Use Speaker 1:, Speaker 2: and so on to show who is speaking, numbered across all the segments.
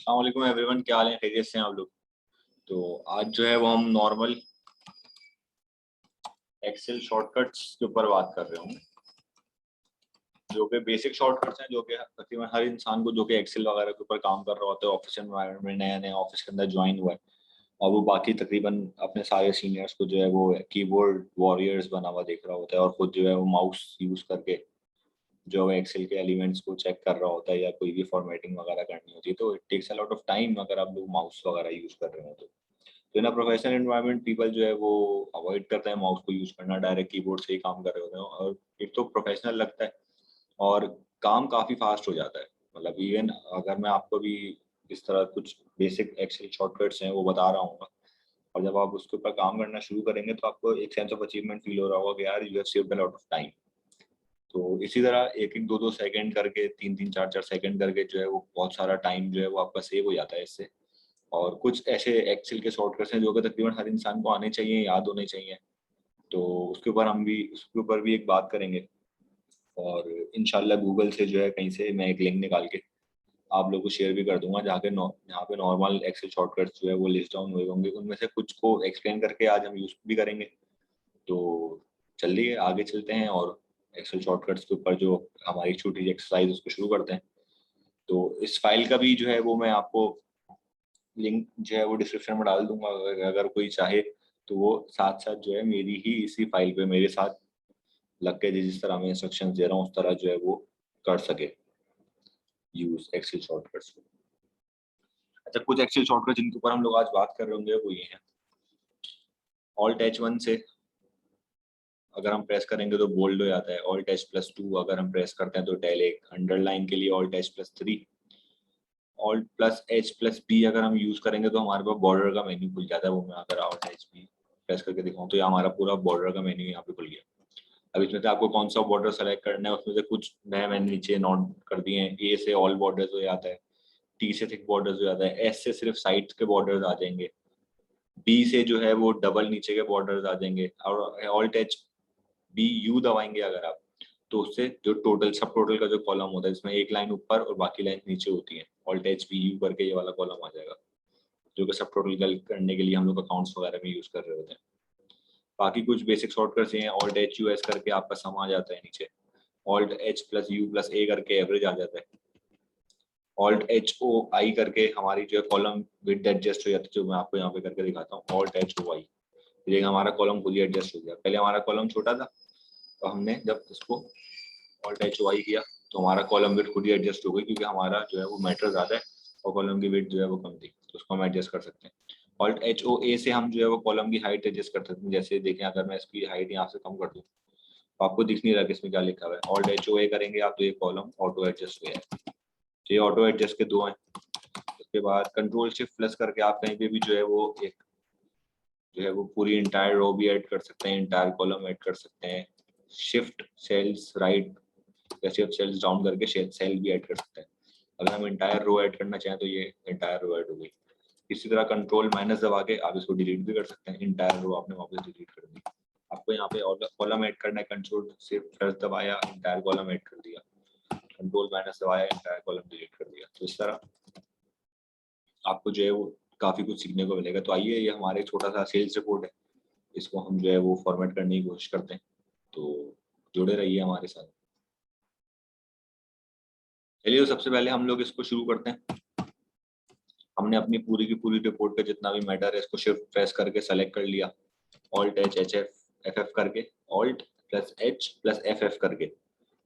Speaker 1: अस्सलाम वालेकुम एवरीवन, क्या हाल है? खैरियत से हैं आप लोग? तो आज जो है वो हम नॉर्मल एक्सेल शॉर्टकट्स के ऊपर बात कर रहे होंगे, जो कि बेसिक शॉर्टकट्स हैं, जो कि तकरीबन हर इंसान को जो कि एक्सेल वगैरह के ऊपर काम कर रहा होता है, ऑफिस एनवायरनमेंट में नया नया ऑफिस के अंदर ज्वाइन हुआ है और वो बाकी तकरीबन अपने सारे सीनियर्स को जो है वो कीबोर्ड वॉरियर्स बना हुआ देख रहा होता है और खुद जो है वो माउस यूज करके जो है एक्सेल के एलिमेंट्स को चेक कर रहा होता है या कोई भी फॉर्मेटिंग वगैरह करनी होती है। तो it takes a lot of time अगर आप लोग माउस वगैरह यूज कर रहे हो तो इन अ प्रोफेशनल एनवायरनमेंट पीपल जो है वो अवॉइड करते हैं माउस को यूज करना, डायरेक्ट कीबोर्ड से ही काम कर रहे होते हैं और एक तो प्रोफेशनल लगता है और काम काफी फास्ट हो जाता है। मतलब इवन अगर मैं आपको भी इस तरह कुछ बेसिक एक्सेल शॉर्टकट्स हैं वो बता रहा हूँ और जब आप उसके ऊपर काम करना शुरू करेंगे तो आपको एक सेंस ऑफ अचीवमेंट फील हो रहा होगा कि यार you have saved a lot of time. तो इसी तरह एक एक दो दो सेकंड करके तीन तीन चार चार सेकंड करके जो है वो बहुत सारा टाइम जो है वो आपका सेव हो जाता है इससे। और कुछ ऐसे एक्सेल के शॉर्टकट्स हैं जो कि तकरीबन हर इंसान को आने चाहिए, याद होने चाहिए। तो उसके ऊपर भी एक बात करेंगे और इंशाल्लाह गूगल से जो है कहीं से मैं एक लिंक निकाल के आप लोगों को शेयर भी कर दूंगा जहाँ पे नॉर्मल एक्सेल शॉर्टकट्स जो है वो लिस्ट डाउन हुए होंगे, उनमें से कुछ को एक्सप्लेन करके आज हम यूज भी करेंगे। तो चलिए आगे चलते हैं और एक्सेल शॉर्टकट्स के ऊपर जो हमारी छोटी सी एक्सरसाइज उसको शुरू करते हैं। तो इस फाइल का भी जो है वो मैं आपको लिंक जो है वो डिस्क्रिप्शन में डाल दूंगा, अगर कोई चाहे तो वो साथ साथ जो है मेरी ही इसी फाइल पे मेरे साथ लग के जिस तरह मैं इंस्ट्रक्शंस दे रहा हूँ उस तरह जो है वो कर सके यूज एक्सेल शॉर्टकट्स को। अच्छा, कुछ एक्सेल शॉर्टकट जिनके ऊपर हम लोग आज बात कर रहे होंगे वो ये हैं। ऑल्ट H1 से अगर हम प्रेस करेंगे तो बोल्ड हो जाता है। ऑल्ट H+2 अगर हम प्रेस करते हैं तो इटैलिक। अंडरलाइन के लिए ऑल्ट H+3। Alt+H+B अगर हम यूज करेंगे तो हमारे पास बॉर्डर का मेन्यू खुल जाता है। वो मैं अगर Alt+H+B प्रेस करके दिखाऊं तो ये हमारा पूरा बॉर्डर का मेन्यू यहाँ पे खुल गया। अब इसमें से आपको कौन सा बॉर्डर सेलेक्ट करना है उसमें से कुछ नए मैंने नीचे नोट कर दिए हैं। ए से ऑल बॉर्डर्स हो जाता है, टी से थिक बॉर्डर्स हो जाता है, एस से सिर्फ साइड्स के बॉर्डर्स आ जाएंगे, बी से जो है वो डबल नीचे के बॉर्डर्स आ जाएंगे। और Alt+H+B दबाएंगे अगर आप तो उससे जो टोटल सब टोटल का जो कॉलम होता है इसमें एक लाइन ऊपर और बाकी लाइन नीचे होती है। Alt+H+B करके ये वाला कॉलम आ जाएगा जो कि सब टोटल करने के लिए हम लोग अकाउंट्स वगैरह में यूज कर रहे होते हैं। बाकी कुछ बेसिक शॉर्टकट्स हैं। Alt+HUS करके आपका सम आ जाता है नीचे। Alt+H+U+A करके एवरेज आ जाता है। Alt+HOI करके हमारी जो है कॉलम विड्थ एडजस्ट हो जाती है, जो मैं आपको यहाँ पे करके दिखाता हूँ। Alt+HOI देखिए हमारा कॉलम खुद ही एडजस्ट हो गया। पहले हमारा कॉलम छोटा था तो हमने जब इसको Alt+HOI किया तो हमारा कॉलम विड्थ खुद ही एडजस्ट हो गई, क्योंकि हमारा जो है वो मैटर ज्यादा है और कॉलम की विड्थ जो है वो कम थी, तो उसको हम एडजस्ट कर सकते हैं। Alt+HOA से हम जो है वो कॉलम की हाइट एडजस्ट कर सकते हैं। जैसे देखें अगर मैं इसकी हाइट यहाँ से कम कर दूँ तो आपको दिख नहीं रहा कि इसमें क्या लिखा हुआ है। Alt+HOA करेंगे आप तो ये कॉलम ऑटो एडजस्ट हो जाएगा। तो ये ऑटो एडजस्ट के दो हैं। उसके बाद Ctrl+Shift+ करके आप कहीं पे भी जो है वो एक जो है वो पूरी इंटायर रो भी ऐड कर सकते हैं, इंटायर कॉलम ऐड कर सकते हैं। शिफ्ट सेल्स राइट या शिफ्ट सेल्स डाउन करके सेल भी ऐड कर सकते हैं। अगर हम इंटायर रो ऐड करना चाहें तो ये इंटायर रो ऐड हो गई। इसी तरह Ctrl- दबा के आप इसको डिलीट भी कर सकते हैं। इंटायर रो आपने वापस डिलीट कर दी। आपको यहाँ पे कॉलम ऐड करना है, Ctrl+Shift+ दबाया, इंटायर कॉलम ऐड कर दिया। Ctrl- दबाया, इंटायर कॉलम डिलीट कर दिया। तो इस तरह आपको जो है वो काफी कुछ सीखने को मिलेगा। तो आइए, ये हमारे छोटा सा सेल्स रिपोर्ट है, इसको हम जो है वो फॉर्मेट करने की कोशिश करते हैं। तो जुड़े रहिए हमारे साथ। चलिए, तो सबसे पहले हम लोग इसको शुरू करते हैं। हमने अपनी पूरी की पूरी रिपोर्ट का जितना भी मैटर है इसको शिफ्ट प्रेस करके सेलेक्ट कर लिया। Alt+H+F करके, Alt+H+FF करके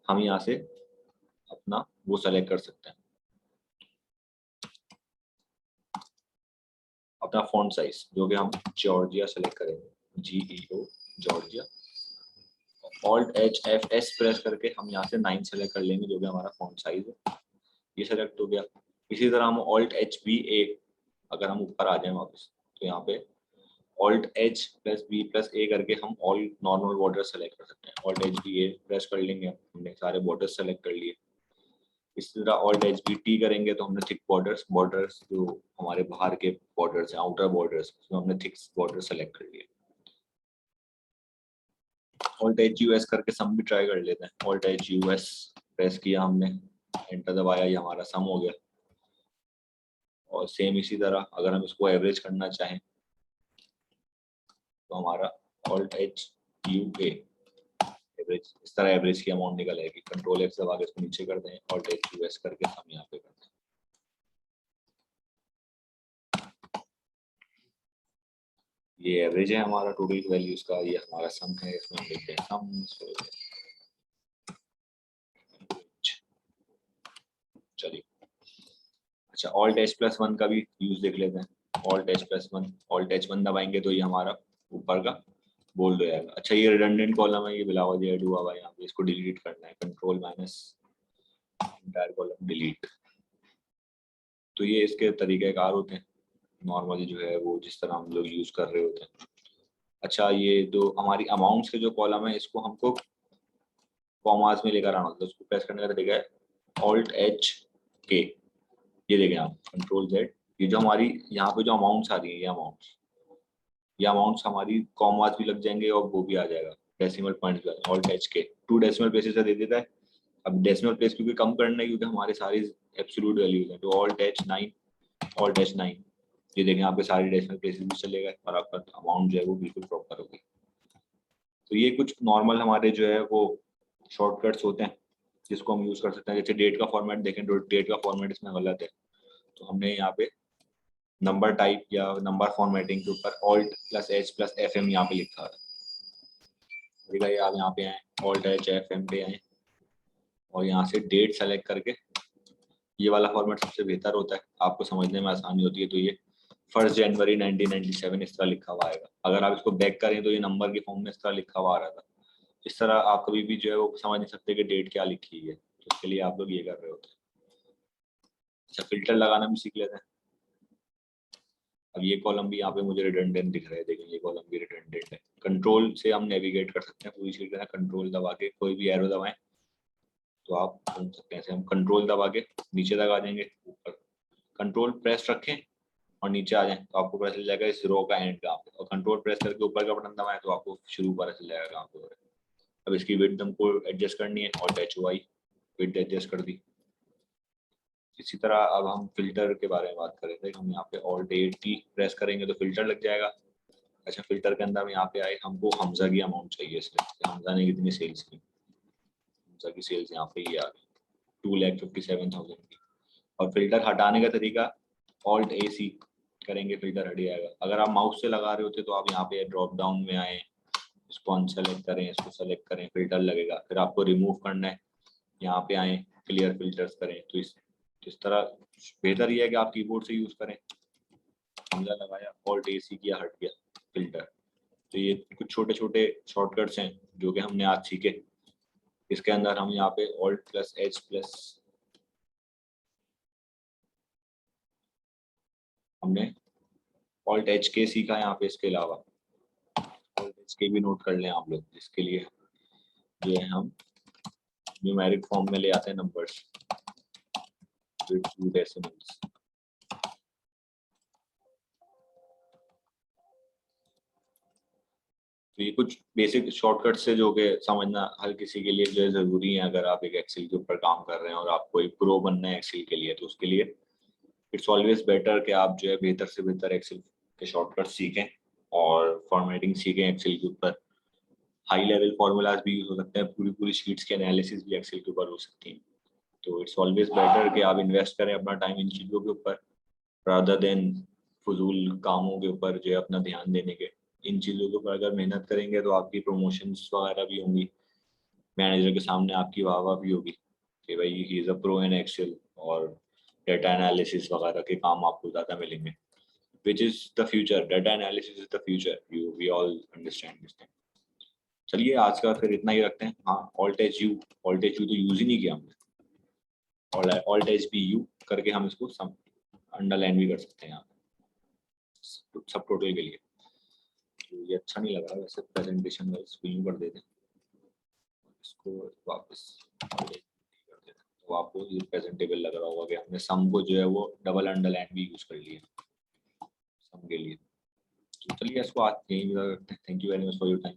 Speaker 1: हम यहाँ से अपना वो सेलेक्ट कर सकते हैं, अपना फॉन्ट साइज, जो कि हम जॉर्जिया सेलेक्ट करेंगे, GEO जॉर्जिया। Alt+H+F+S प्रेस करके हम यहाँ से 9 सेलेक्ट कर लेंगे, जो कि हमारा फॉन्ट साइज है। ये सेलेक्ट हो गया। इसी तरह हम Alt+H+B+A अगर हम ऊपर आ जाए वापस तो यहाँ पे Alt+H+B+A करके हम ऑल नॉर्मल बॉर्डर सेलेक्ट कर सकते हैं। Alt+H+B+A प्रेस कर लेंगे, हमने सारे बॉर्डर सेलेक्ट कर लिए। इसी तरह Alt+H+B+T करेंगे तो हमने थिक बॉर्डर्स जो हमारे बाहर के बॉर्डर्स हैं, आउटर बॉर्डर्स, उसमें हमने थिक बॉर्डर सेलेक्ट कर लिए। Alt+HUS करके सम भी ट्राई कर लेते हैं। Alt+HUS प्रेस किया हमने, एंटर दबाया, ये हमारा सम हो गया। और सेम इसी तरह अगर हम इसको एवरेज करना चाहें तो हमारा alt H U A average, इस तरह एवरेज की अमाउंट निकल आएगी। कंट्रोल एक्स दबा के इसको नीचे कर दें, ऑल्ट एच यू एस करके हम यहाँ पे करते हैं। ये एवरेज है हमारा टोटल वैल्यूज का, ये हमारा सम है, इसमें हम लिखते हैं सम। चलिए अच्छा, ऑल्ट एच प्लस वन का भी यूज देख लेते हैं। Alt H plus one, alt H one दबाएंगे तो ये हमारा ऊपर का बोल्ड हो जाएगा। अच्छा ये रिडंडेंट कॉलम है, ये बिला वजह ऐड हुआ हुआ है यहाँ पे, इसको डिलीट करना है, control minus entire column delete. तो ये इसके तरीक़ेकार होते हैं नॉर्मली जो है वो जिस तरह हम लोग यूज कर रहे होते हैं। अच्छा ये जो हमारी अमाउंट्स के जो कॉलम है इसको हमको कॉमास में लेकर आना होता है, उसको प्रेस करने का तरीका है ऑल्ट एच के, ये देखें आप कंट्रोल जेड, ये जो हमारी यहाँ पे जो अमाउंट्स आ रही है ये अमाउंट्स हमारी कॉमास भी लग जाएंगे और वो भी आ जाएगा डेसिमल पॉइंट, ऑल्ट एच के 2 डेसिमल प्लेसेस से दे देता है। अब डेसिमल प्लेस क्योंकि कम करना है क्योंकि हमारे सारी एब्सोल्यूट वैल्यूज हैं, तो ऑल्ट एच 9, ऑल्ट एच 9, ये देखें यहाँ पे सारी डेसिमल प्लेसेस भी चले गए और आपका अमाउंट जो है वो बिल्कुल प्रॉपर होगी। तो ये कुछ नॉर्मल हमारे जो है वो शॉर्टकट्स होते हैं जिसको हम यूज कर सकते हैं। जैसे डेट का फॉर्मेट देखें, डेट का फॉर्मेट इसमें गलत है, तो हमने यहाँ पे नंबर टाइप या नंबर फॉर्मेटिंग के ऊपर alt plus H plus F M यहाँ पे लिखा है। ठीक है, आप यहाँ पे आए, ऑल्ट एच एफ एम पे आए और यहाँ से डेट सेलेक्ट करके, ये वाला फॉर्मेट सबसे बेहतर होता है, आपको समझने में आसानी होती है। तो ये 1 जनवरी 1997 इस तरह लिखा हुआ आएगा। अगर आप इसको बैक करें तो ये नंबर के फॉर्म में इस तरह लिखा हुआ आ रहा था। इस तरह आप कभी भी जो है वो समझ नहीं सकते कि डेट क्या लिखी है, तो इसके लिए आप लोग ये कर रहे होते हैं। अच्छा फिल्टर लगाना भी सीख लेते हैं। अब ये कॉलम भी यहाँ पे मुझे रिडंडेंट दिख रहा है, देखिए ये कॉलम भी रिडंडेंट है। कंट्रोल से हम नेविगेट कर सकते हैं पूरी शीट के, कंट्रोल दबा के कोई भी एरो दबाएं तो आप घूम सकते हैं। हम कंट्रोल दबा के नीचे तक आ जाएंगे, ऊपर कंट्रोल प्रेस रखें और नीचे आ जाएं तो आपको पता चल जाएगा इस रो का एंड कहाँ पे, और कंट्रोल प्रेस करके ऊपर का बटन दबाएं तो आपको शुरू पता चल जाएगा कहाँ पे हो रहा है। अब इसकी विड्थ हमको एडजस्ट करनी है, alt H Y width adjust कर दी। इसी तरह अब हम फिल्टर के बारे में बात कर रहे थे, हम यहाँ पे ऑल्ट ए टी प्रेस करेंगे तो फिल्टर लग जाएगा। अच्छा फिल्टर के अंदर हम यहाँ पे आए, हमको हमजा की अमाउंट चाहिए, इसलिए हमजा ने कितनी सेल्स की, हमजा की सेल्स यहाँ पे ही आ रही 2,57,000 की। और फिल्टर हटाने का तरीका ऑल्ट ए सी करेंगे, फिल्टर हट जाएगा। अगर आप माउस से लगा रहे होते तो आप यहाँ पे ड्रॉप डाउन में आए, इसको अनसेलेक्ट करें, इसको सेलेक्ट करें, फिल्टर लगेगा। फिर आपको रिमूव करना है, यहाँ पे आए क्लियर फिल्टर्स करें। तो इस तरह बेहतर ये है कि आप कीबोर्ड से यूज करें। हमजा लगाया, ऑल्ट ए सी किया, हट गया फिल्टर। तो ये कुछ छोटे छोटे शॉर्टकट्स हैं जो कि हमने आज सीखे। इसके अंदर हम यहाँ पे ऑल्ट प्लस एच प्लस हमने ऑल्ट एच के सीखा यहाँ पे। इसके अलावा ऑल्ट एच के भी नोट कर लें आप लोग, जिसके लिए जो है हम न्यूमेरिक फॉर्म में ले आते हैं नंबर्स विद 2 डेसिमल्स। तो ये कुछ बेसिक शॉर्टकट से जो कि समझना हर किसी के लिए जो है ज़रूरी है। अगर आप एक एक्सेल के ऊपर काम कर रहे हैं और आपको एक प्रो बनना है एक्सेल के लिए, तो उसके लिए इट्स ऑलवेज बेटर कि आप जो है बेहतर से बेहतर एक्सेल के शॉर्टकट सीखें और फॉर्मेटिंग सीखें एक्सेल के ऊपर। हाई लेवल फार्मूलाज भी यूज हो सकते हैं, पूरी पूरी शीट्स के एनालिसिस भी एक्सेल के ऊपर हो सकती हैं। तो इट्स ऑलवेज बेटर कि आप इन्वेस्ट करें अपना टाइम इन चीज़ों के ऊपर रादर देन फजूल कामों के ऊपर जो है अपना ध्यान देने के। इन चीज़ों के ऊपर अगर मेहनत करेंगे तो आपकी प्रमोशंस वगैरह भी होंगी, मैनेजर के सामने आपकी वाह वाह भी होगी कि भाई he is a pro in Excel, और डेटा एनालिसिस वगैरह के काम आपको ज़्यादा मिलेंगे, which is the future. Data analysis is the future, you we all understand this thing. चलिए आज का फिर इतना ही रखते हैं। हाँ ऑल्ट एच यू तो यूज़ ही नहीं किया हमने, और ऑल्ट एच बी यू करके हम इसको सम अंडरलाइन भी कर सकते हैं यहाँ सब टोटल के लिए। तो ये अच्छा नहीं लग रहा वैसे प्रेजेंटेशन में, इसको यूँ कर देते हैं, इसको वापस कर देते हैं तो आपको ये प्रेजेंटेबल लग रहा होगा कि हमने सम को जो है वो डबल अंडरलाइन भी यूज कर लिया सम के लिए। तो चलिए इसको आज यहीं रखते हैं। Thank you very much for your time.